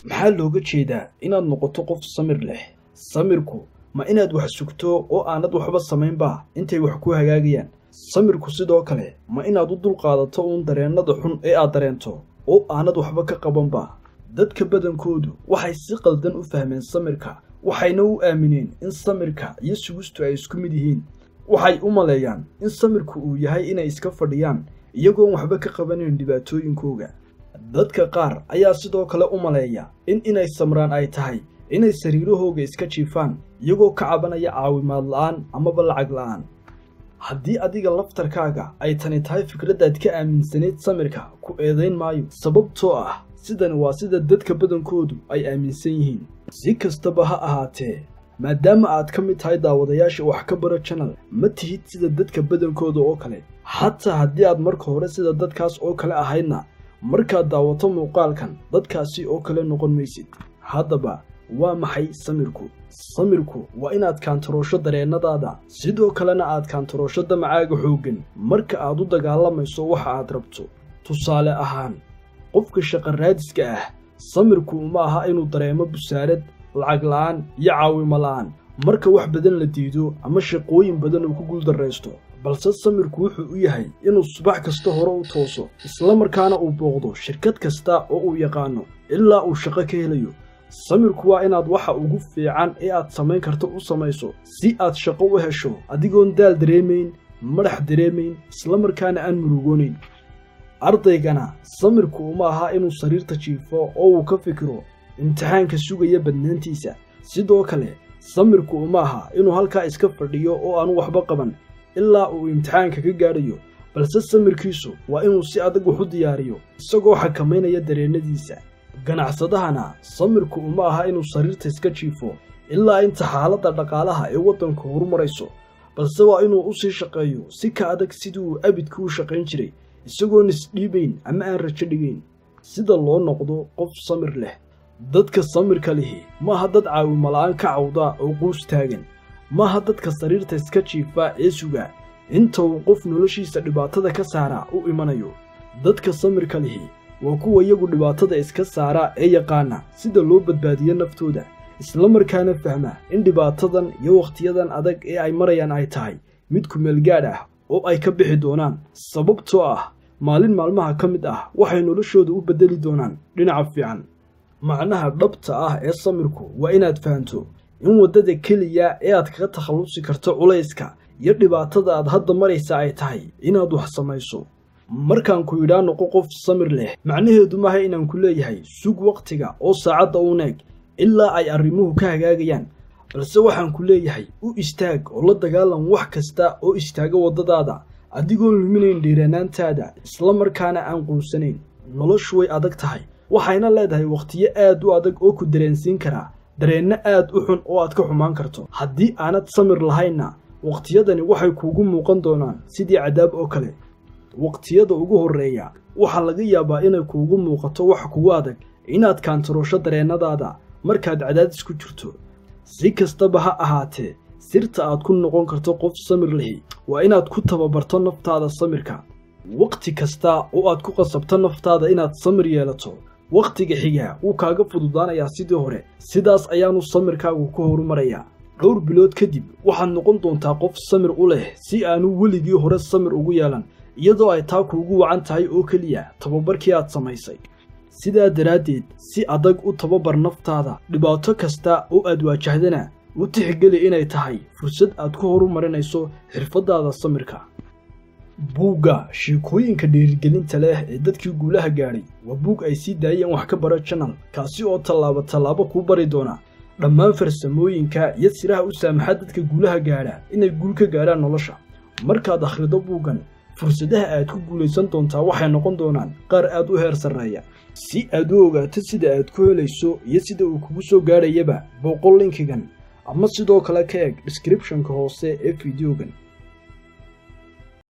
maxaa looga jeedaa inaad noqoto qof samir leh? Samirku ma inaad wax sugto oo aanad waxba samaynba intay wax ku hagaagayaan? Samirku sidoo kale ma inaad u dulqaadato uun dareennada xun ee aad dareento oo aanad waxba ka qabanba? dadka badankoodu waxay si qaldan u fahmeen samirka, waxayna u aamineen in samirka iyo sugistu ay isku mid yihiin. waxay u maleeyaan in samirku uu yahay inay iska fadhiyaan iyagoon waxba ka qabanayn dhibaatooyinkooga. dadka qaar ayaa sidoo kale u maleeya inay samraan ay tahay inay sariirahooga iska jiifaan iyagoo ka cabanaya caawimaad la'aan amaba lacag la'aan. haddii adiga laftarkaaga ay tani tahay fikradaad ka aaminsanayd samirka, ku eedayn maayo, sababtoo ah sidani waa sida dadka badankoodu ay aaminsan yihiin. si kastaba ha ahaatee, maadaama aad ka mid tahay daawadayaasha wax ka bara channel, ma tihid sida dadka badankooda oo kale. xataa haddii aad marka hore sida dadkaas oo kale ahaydna, markaad daawato muuqaalkan dadkaasi oo kale noqon maysid. haddaba waa maxay samirku? samirku waa inaad kaantaroosho dareennadaada, sidoo kalena aad kaantaroosho damacaaga xooggan marka aad u dagaalamayso waxa aad rabto. tusaale ahaan, qofka shaqo raadiska ah, samirku uma aha inuu dareemo busaarad, lacag la'aan iyo caawimo la'aan marka wax badan la diido ama shaqooyin badan uu ku guuldarraysto, balse samirku wuxuu u yahay inuu subax kasta hore u tooso, isla markaana uu booqdo shirkad kasta oo uu yaqaano ilaa uu shaqo ka helayo. samirku waa inaad waxa ugu fiican ee aad samayn karto u samayso si aad shaqo u hesho adigoon daal dareemayn, madax dareemayn, isla markaana aan murugoonayn. ardaygana samirku uma aha inuu sariirta jiifo oo uu ka fikiro imtixaanka sugaya badnaantiisa. sidoo kale samirku uma aha inuu halkaa iska fadhiyo oo aanu waxba qaban ilaa uu imtixaanka ka gaadhayo, balse samirkiisu waa inuu si adag wax u diyaariyo isagoo xakamaynaya dareennadiisa. ganacsadahana samirku uma aha inuu sariirta iska jiifo ilaa inta xaaladda dhaqaalaha ee waddanku horumarayso, balse waa inuu u sii shaqeeyo si ka adag sidii uu abidka u shaqayn jiray, isagoon isdhiibayn ama aan rajo dhigayn. sida loo noqdo qof samir leh. dadka samirka lihi maaha dad caawimo la'aan ka cawda oo quus taagan, maaha dadka sariirta iska jiifa ee suga inta uu qof noloshiisa dhibaatada ka saara u imanayo. dadka samirka lihi waa kuwa iyagu dhibaatada iska saara ee yaqaana sida loo badbaadiyo naftooda, isla markaana fahma in dhibaatadan iyo wakhtiyadan adag ee ay marayaan ay tahay mid ku meelgaadh ah oo ay ka bixi doonaan, sababtoo ah maalin maalmaha ka mid ah waxay noloshooda u beddeli doonaan dhinaca fiican. macnaha dhabta ah ee samirku waa inaad fahanto in waddada keliya ee aad kaga takhallusi karto culayska iyo dhibaatada aad hadda maraysa ay tahay inaad wax samayso. markaan ku yidhaa noqo qof samir leh, macnaheedu maaha inaan ku leeyahay sug wakhtiga oo saacadda u neeg ilaa ay arrimuhu ka hagaagayaan, balse waxaan ku leeyahay u istaag oo la dagaalan wax kasta oo istaaga waddadaada adigoon luminayn dhiiranaantaada, isla markaana aan quusanayn. noloshu way adag tahay, waxayna leedahay wakhtiyo aad u adag oo ku dareensiin karaa dareenno aad u xun oo aad ka xumaan karto. haddii aanad samir lahaynna, wakhtiyadani waxay kuugu muuqan doonaan sidii cadaab oo kale. waqtiyada ugu horreeya waxaa laga yaabaa inay kuugu muuqato wax kugu adag inaad kaantaroosho dareennadaada markaad cadaadis ku jirto. si kastaba ha ahaatee, sirta aad ku noqon karto qof samir lihi waa inaad ku tababarto naftaada samirka. waqti kasta oo aad ku qasabto naftaada inaad samir yeelato, wakhtiga xiga wuu kaaga fududaanayaa sidii hore, sidaas ayaanu samirkaagu ka horumarayaa. dhowr bilood kadib waxaad noqon doontaa qof samir u leh si aanu weligii hore samir ugu yeelan, iyadoo ay taa kuugu wacan tahay oo keliya tababarkii aad samaysay. sidaa daraaddeed, si adag u tababar naftaada. dhibaato kasta oo aad waajahdana u tixgeli inay tahay fursad aad ku horumarinayso xirfadaada samirka. buugga sheekooyinka dhiirigelinta leh ee dadkii guulaha gaadhay waa buug ay sii daayeen wax ka bara channel, kaasi oo tallaabo tallaabo kuu bari doona dhammaan farsamooyinka iyo siraha u saamaxa dadka guulaha gaadha inay guul ka gaadhaan nolosha. markaad akhrido buuggan, fursadaha aad ku guulaysan doontaa waxay noqon doonaan qaar aad u heer sarreeya. si aad u ogaato sida aad ku helayso iyo sida uu kugu soo gaadhayaba, booqo linkigan ama sidoo kale ka eeg descriptionka hoose ee fiidiyogan.